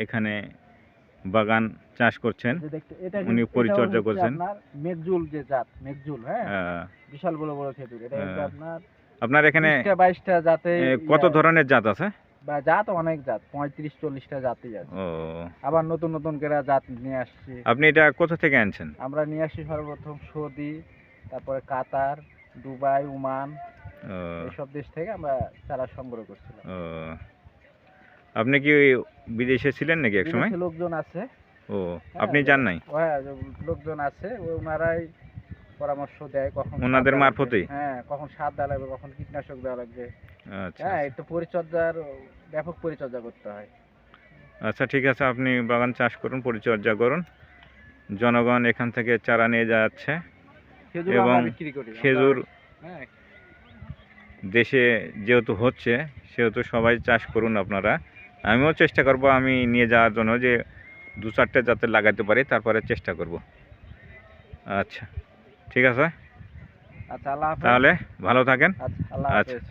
এখানে বাগান চাষ করছেন, উনি পরিচর্যা করছেন। মেঘজুল যে জাত, মেঘজুল, হ্যাঁ, বিশাল বড় বড় খেজুর। এটা হচ্ছে আপনার এখানে 20টা জাতে। কত ধরনের জাত আছে? জাত অনেক জাত, 35-40টা জাতই আছে। আবার নতুন নতুন করে জাত নিয়ে আসছি। আপনি এটা কোথা থেকে আনছেন? আমরা নিয়ে আসছি সর্বপ্রথম সৌদি, তারপরে কাতার, দুবাই, ওমান, এইসব দেশ থেকে আমরা চারা সংগ্রহ করছিলাম। আপনি কি বিদেশে ছিলেন নাকি এক সময়? লোকজন আছে। আপনি যান নাই? হ্যাঁ, লোকজন আছে, ওনারাই পরামর্শ দেয় কখন ওনাদের মারফতেই। হ্যাঁ, কখন সার দেওয়া লাগবে, কখন কীটনাশক দেওয়া লাগবে। আচ্ছা, হ্যাঁ, একটু পরিচর্যার ব্যাপক পরিচর্যা করতে হয়। আচ্ছা, ঠিক আছে, আপনি বাগান চাষ করুন, পরিচর্যা করুন। জনগণ এখান থেকে চারা নিয়ে যাচ্ছে এবং খেজুর দেশে যেহেতু হচ্ছে সেহেতু সবাই চাষ করুন আপনারা। আমিও চেষ্টা করব আমি নিয়ে যাওয়ার জন্য, যে 2-4টে যাতে লাগাতে পারি, তারপরে চেষ্টা করব। আচ্ছা, ঠিক আছে, আচ্ছা, আল্লাহ হাফেজ। তাহলে ভালো থাকেন। আচ্ছা, আল্লাহ হাফেজ।